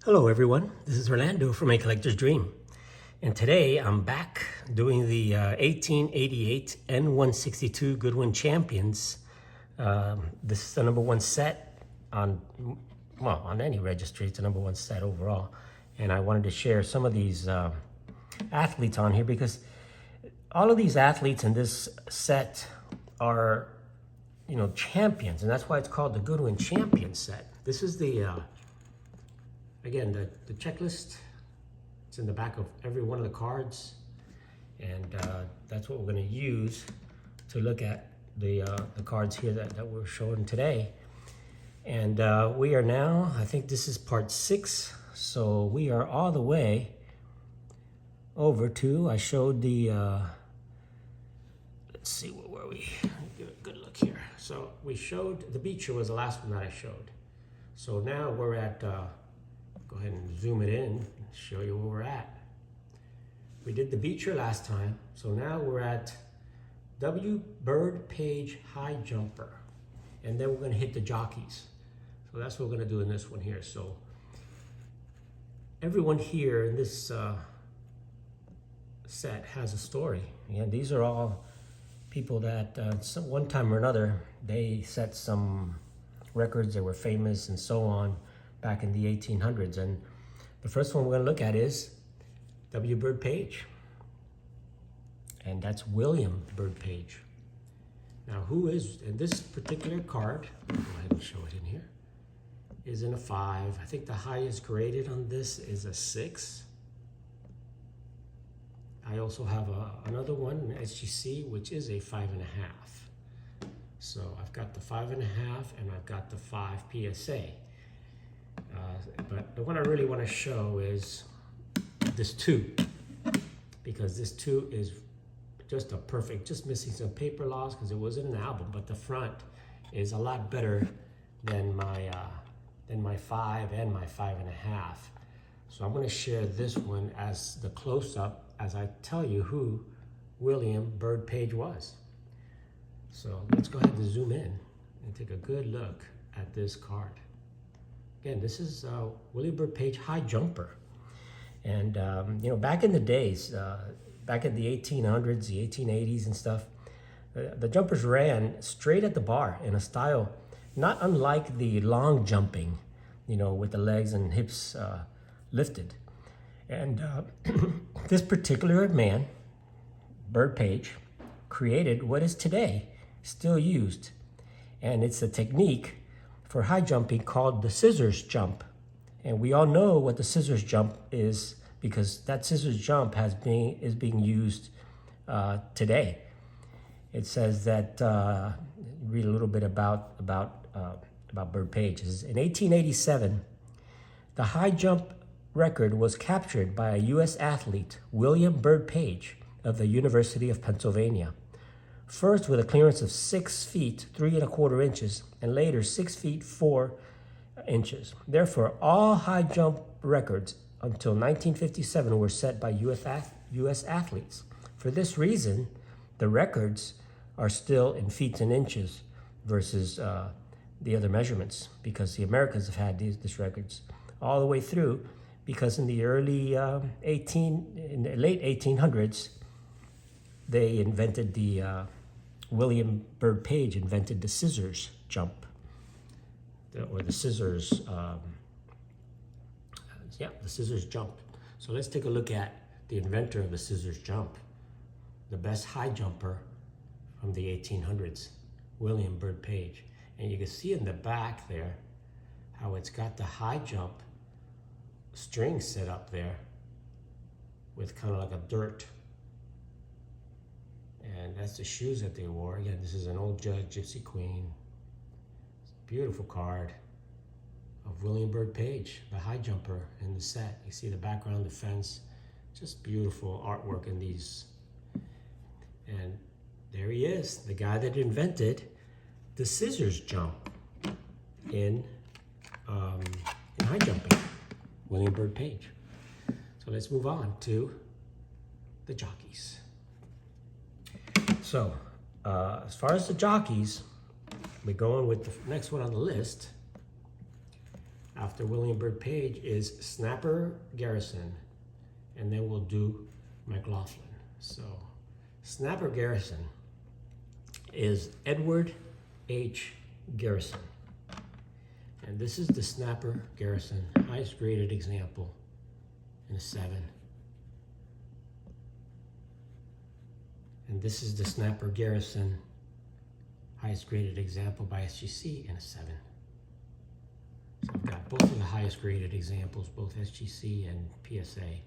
Hello everyone, this is Orlando from A Collector's Dream. And today I'm back doing the 1888 N162 Goodwin Champions. This is the number one set on any registry. It's the number one set overall. And I wanted to share some of these athletes on here because all of these athletes in this set are, champions. And that's why it's called the Goodwin Champion set. This is the again, the checklist. It's in the back of every one of the cards, and that's what we're going to use to look at the cards here that we're showing today. And we are now, I think this is part 6, so we are all the way over to, I showed the, let's see, where were we? Give it a good look here. So we showed, the Beecher was the last one that I showed. So now we're at, go ahead and zoom it in and show you where we're at. We did the Beecher last time, so now we're at W. Bird Page High Jumper. And then we're going to hit the Jockeys. So that's what we're going to do in this one here. So everyone here in this set has a story. And these are all people that one time or another, they set some records that were famous and so on back in the 1800s. And the first one we're going to look at is W. Bird Page. And that's William Bird Page. Now who is, in this particular card, I'll go ahead and show it in here, is in a 5. I think the highest graded on this is a 6. I also have another one, an SGC, which is a 5.5. So I've got the 5.5 and I've got the 5 PSA. But the one I really want to show is this 2, because this 2 is just a perfect, just missing some paper loss because it wasn't an album, but the front is a lot better than my 5 and my 5.5. So I'm going to share this one as the close-up as I tell you who William Bird Page was. So let's go ahead and zoom in and take a good look at this card. Again, this is William Bird Page High Jumper. And, back in the days, back in the 1800s, the 1880s and stuff, the jumpers ran straight at the bar in a style not unlike the long jumping, with the legs and hips lifted. And this particular man, Bird Page, created what is today still used. And it's a technique for high jumping called the scissors jump. And we all know what the scissors jump is because that scissors jump is being used today. It says that, read a little bit about Bird Page. In 1887, the high jump record was captured by a U.S. athlete, William Bird Page of the University of Pennsylvania. First with a clearance of 6 feet 3 1/4 inches, and later 6 feet 4 inches. Therefore, all high jump records until 1957 were set by U.S. athletes. For this reason, the records are still in feet and inches versus the other measurements, because the Americans have had these records all the way through, because in the early in the late 1800s, they invented William Bird Page invented the scissors jump, or the scissors, the scissors jump. So let's take a look at the inventor of the scissors jump, the best high jumper from the 1800s, William Bird Page. And you can see in the back there how it's got the high jump string set up there with kind of like a dirt. And that's the shoes that they wore. Again, this is an old Judge Gypsy Queen. Beautiful card of William Bird Page, the high jumper in the set. You see the background, the fence, just beautiful artwork in these. And there he is, the guy that invented the scissors jump in high jumping, William Bird Page. So let's move on to the Jockeys. So, as far as the Jockeys, we're going with the next one on the list. after William Byrd Page is Snapper Garrison, and then we'll do McLaughlin. So Snapper Garrison is Edward H. Garrison. And this is the Snapper Garrison, highest graded example in a 7. And this is the Snapper Garrison, highest graded example by SGC in a 7. So I've got both of the highest graded examples, both SGC and PSA.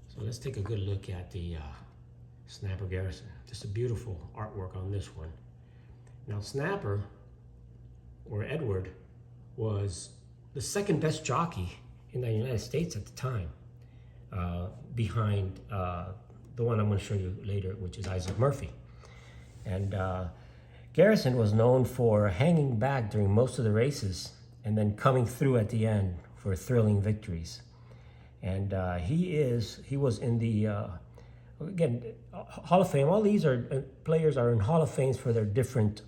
So let's take a good look at the Snapper Garrison. Just a beautiful artwork on this one. Now Snapper, or Edward, was the second best jockey in the United States at the time, behind the one I'm going to show you later, which is Isaac Murphy. And Garrison was known for hanging back during most of the races and then coming through at the end for thrilling victories. And he was in the again, Hall of Fame. All these are players are in Hall of Fames for their different,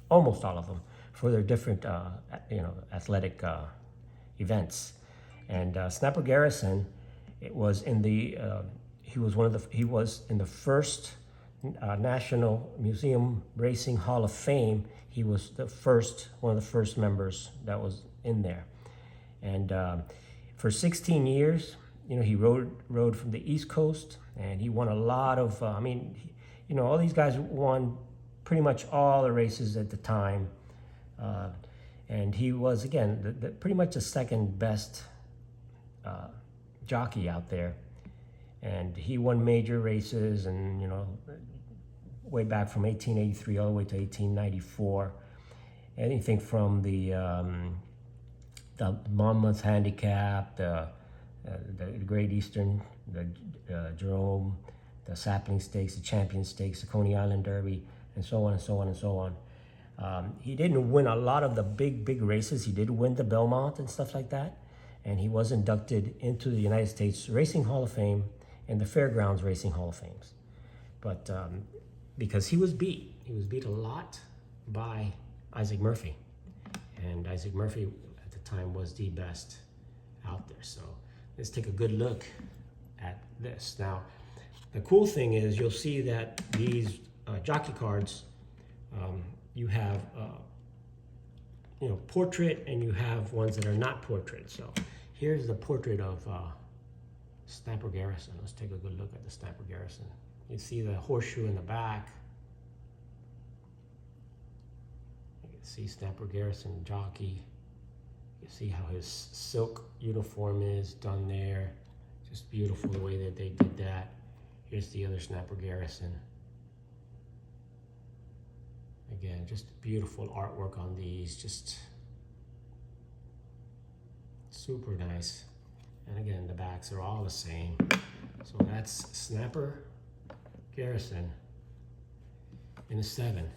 almost all of them, for their different, athletic events. And Snapper Garrison, it was in the he was in the first National Museum Racing Hall of Fame. He was one of the first members that was in there. And for 16 years, he rode from the East Coast, and he won a lot of, all these guys won pretty much all the races at the time. And he was, again, pretty much the second best jockey out there. And he won major races, and, way back from 1883 all the way to 1894. Anything from the Monmouth Handicap, the Great Eastern, the Jerome, the Sapling Stakes, the Champion Stakes, the Coney Island Derby, and so on and so on and so on. He didn't win a lot of the big races. He did win the Belmont and stuff like that. And he was inducted into the United States Racing Hall of Fame and the Fairgrounds Racing Hall of Fames. But because he was beat a lot by Isaac Murphy. And Isaac Murphy at the time was the best out there. So let's take a good look at this. Now, the cool thing is you'll see that these jockey cards, you have portrait, and you have ones that are not portrait. So here's the portrait of Snapper Garrison. Let's take a good look at the Snapper Garrison. You see the horseshoe in the back. You can see Snapper Garrison jockey. You see how his silk uniform is done there. Just beautiful the way that they did that. Here's the other Snapper Garrison. Again, just beautiful artwork on these, just super nice. And again, the backs are all the same. So that's Snapper Garrison in a 7.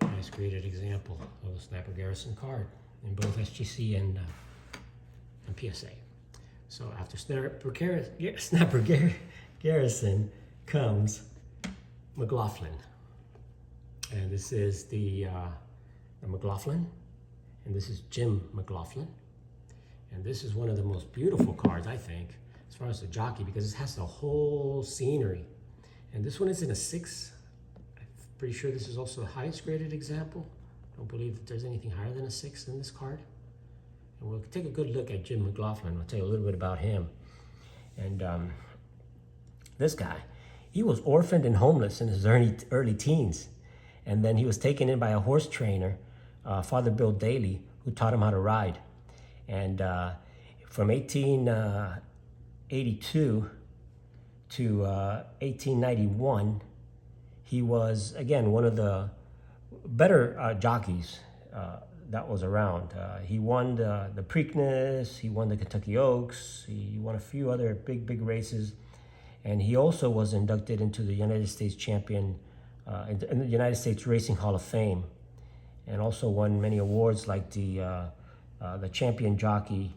Nice graded example of a Snapper Garrison card in both SGC and PSA. So after Snapper Garrison comes McLaughlin. And this is the McLaughlin, and this is Jim McLaughlin. And this is one of the most beautiful cards, I think, as far as the jockey, because it has the whole scenery. And this one is in a 6. I'm pretty sure this is also the highest graded example. I don't believe that there's anything higher than a 6 in this card. And we'll take a good look at Jim McLaughlin. I'll tell you a little bit about him. And this guy, he was orphaned and homeless in his early teens. And then he was taken in by a horse trainer, Father Bill Daly, who taught him how to ride. And from 1882 to 1891, he was, again, one of the better jockeys that was around. He won the Preakness, he won the Kentucky Oaks, he won a few other big races. And he also was inducted into the United States Champion, in the United States Racing Hall of Fame, and also won many awards like the Champion Jockey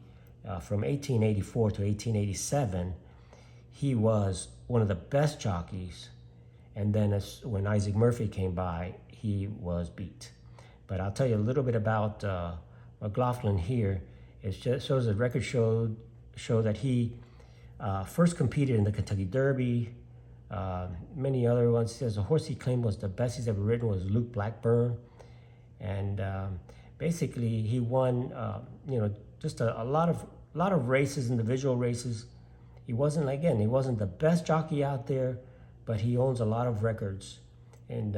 from 1884 to 1887. He was one of the best jockeys, and then when Isaac Murphy came by, he was beat. But I'll tell you a little bit about McLaughlin here, it just shows the record show that he first competed in the Kentucky Derby, many other ones. He says the horse he claimed was the best he's ever ridden was Luke Blackburn, and basically he won, just a lot of races, individual races. He wasn't the best jockey out there, but he owns a lot of records in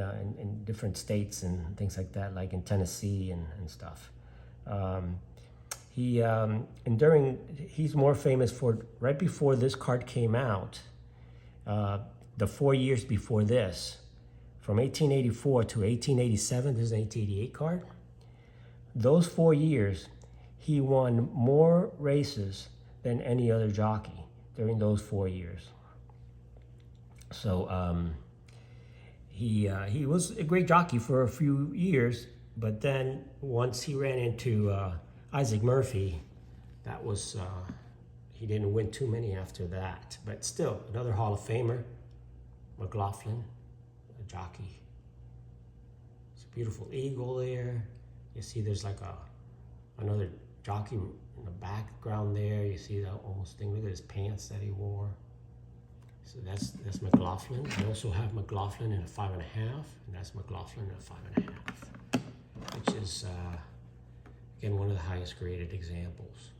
different states and things like that, like in Tennessee and stuff. He's more famous for right before this card came out, the 4 years before this, from 1884 to 1887. This is an 1888 card. Those 4 years, he won more races than any other jockey during those 4 years. So he was a great jockey for a few years, but then once he ran into Isaac Murphy, that was he didn't win too many after that. But still, another Hall of Famer, McLaughlin, a jockey. It's a beautiful eagle there. You see there's like another jockey in the background there. You see that almost thing. Look at his pants that he wore. So that's McLaughlin. I also have McLaughlin in a 5.5, and that's McLaughlin in a 5.5, which is again one of the highest graded examples.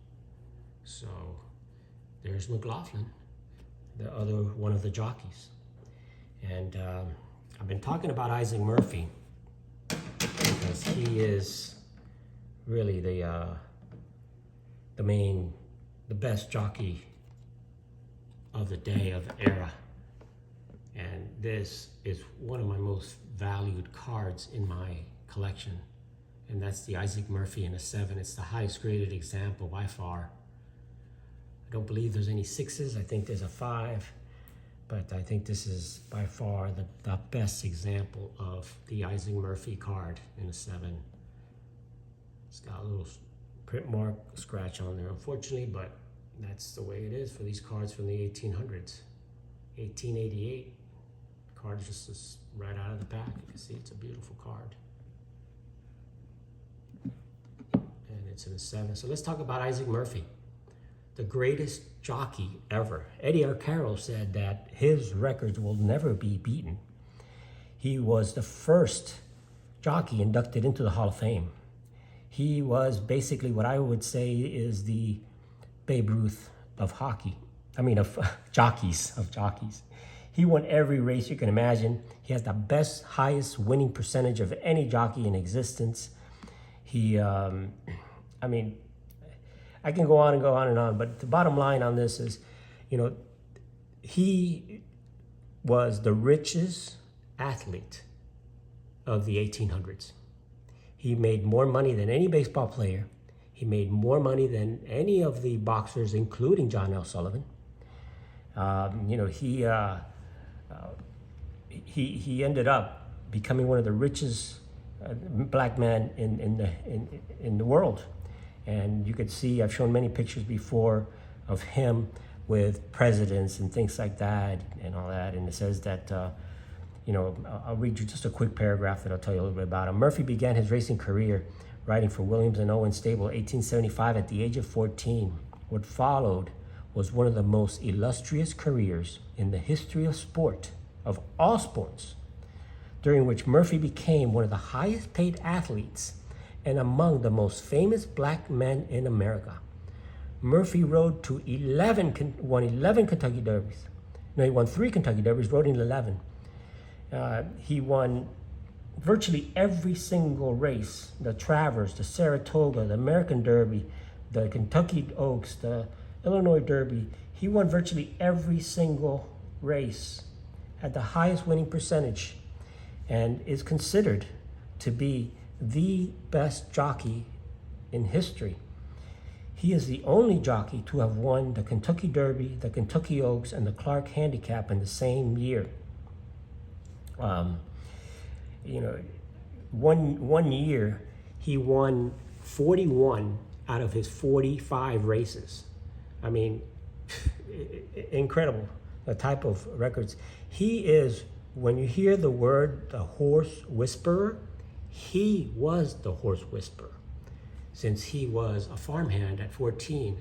So there's McLaughlin, the other one of the jockeys. And I've been talking about Isaac Murphy because he is really the best jockey of the day, of the era. And this is one of my most valued cards in my collection. And that's the Isaac Murphy in a 7. It's the highest graded example by far. I don't believe there's any 6s. I think there's a 5. But I think this is by far the best example of the Isaac Murphy card in a 7. It's got a little print mark scratch on there, unfortunately, but that's the way it is for these cards from the 1800s. 1888. Card just is right out of the pack. You can see it's a beautiful card. And it's in a 7. So let's talk about Isaac Murphy, the greatest jockey ever. Eddie Arcaro said that his records will never be beaten. He was the first jockey inducted into the Hall of Fame. He was basically what I would say is the Babe Ruth of hockey. Of jockeys. He won every race you can imagine. He has the best, highest winning percentage of any jockey in existence. He, I can go on and on, but the bottom line on this is, he was the richest athlete of the 1800s. He made more money than any baseball player. He made more money than any of the boxers, including John L. Sullivan. He ended up becoming one of the richest black men in the world. And you could see, I've shown many pictures before of him with presidents and things like that and all that. And it says that, I'll read you just a quick paragraph that I'll tell you a little bit about him. Murphy began his racing career riding for Williams and Owen Stable 1875 at the age of 14. What followed was one of the most illustrious careers in the history of sport, of all sports, during which Murphy became one of the highest paid athletes and among the most famous black men in America. Murphy rode to won 11 Kentucky Derbies. No, he won 3 Kentucky Derbies, rode in 11. He won virtually every single race, the Travers, the Saratoga, the American Derby, the Kentucky Oaks, the Illinois Derby. He won virtually every single race, had the highest winning percentage, and is considered to be the best jockey in history. He is the only jockey to have won the Kentucky Derby, the Kentucky Oaks, and the Clark Handicap in the same year. One year he won 41 out of his 45 races. Incredible, the type of records. He is, when you hear the word the horse whisperer, he was the horse whisperer. since he was a farmhand at 14,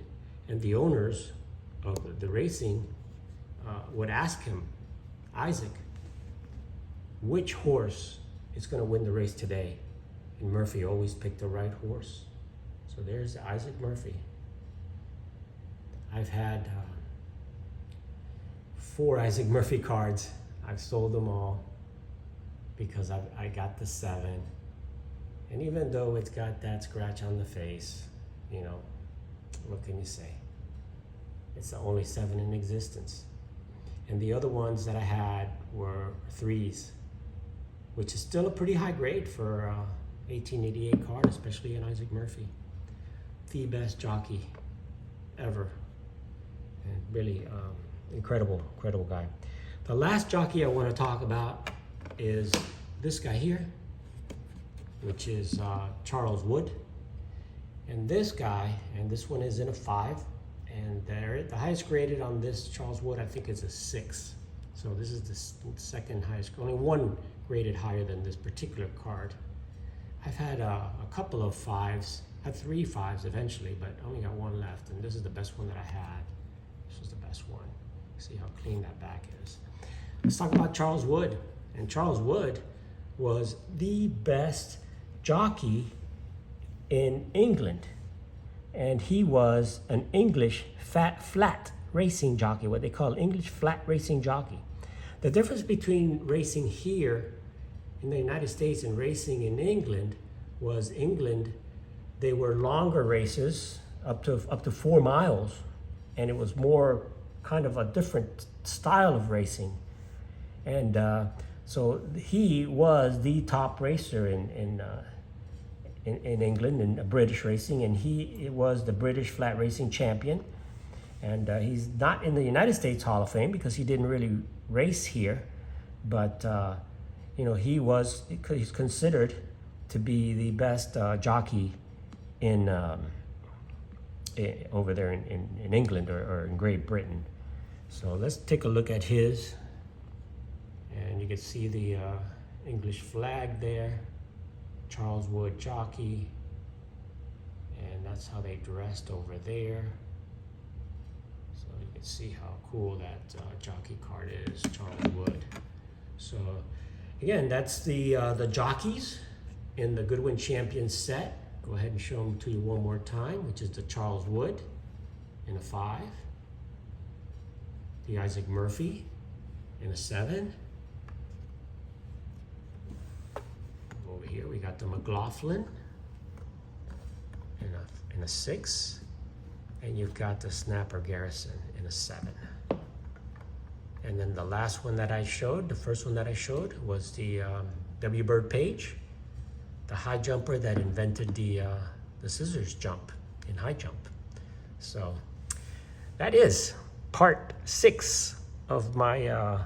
and the owners of the racing would ask him, Isaac, which horse is going to win the race today? And Murphy always picked the right horse. So there's Isaac Murphy. I've had 4 Isaac Murphy cards. I've sold them all because I got the 7. And even though it's got that scratch on the face, you know, what can you say? It's the only 7 in existence. And the other ones that I had were 3s, which is still a pretty high grade for 1888 card, especially in Isaac Murphy. The best jockey ever. And really incredible guy. The last jockey I want to talk about is this guy here, which is Charles Wood. And this guy, and this one is in a 5, and the highest graded on this Charles Wood, I think, is a 6. So this is the second highest, only one graded higher than this particular card. I've had a couple of 5s, had 3 5s eventually, but I only got 1 left, and this is the best one that I had. This was the best one. See how clean that back is. Let's talk about Charles Wood. And Charles Wood was the best jockey in England. And he was an English flat racing jockey, what they call English flat racing jockey. The difference between racing here in the United States and racing in England was England, they were longer races, up to 4 miles, and it was more kind of a different style of racing. And so he was the top racer in England, in British racing, and he was the British flat racing champion. And he's not in the United States Hall of Fame because he didn't really race here, but you know, he's considered to be the best jockey in over there in England or in Great Britain. So let's take a look at his, and you can see the English flag there, Charles Wood jockey, and that's how they dressed over there. So you can see how cool that jockey card is, Charles Wood. So again, that's the jockeys in the Goodwin Champion set. Go ahead and show them to you one more time, which is the Charles Wood in a 5, the Isaac Murphy in a 7. Over here we got the McLaughlin in a 6, and you've got the Snapper Garrison in a 7. And then the last one that I showed, the first one that I showed, was the W. Bird Page, the high jumper that invented the scissors jump in high jump. So that is part 6 of my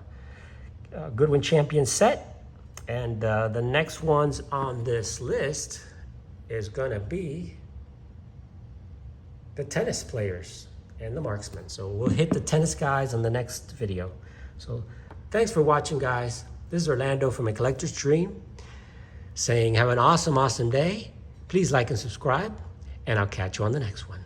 Goodwin Champion set. And the next ones on this list is gonna be the tennis players and the marksmen. So we'll hit the tennis guys on the next video. So thanks for watching, guys. This is Orlando from A Collector's Dream, saying have an awesome day. Please like and subscribe, and I'll catch you on the next one.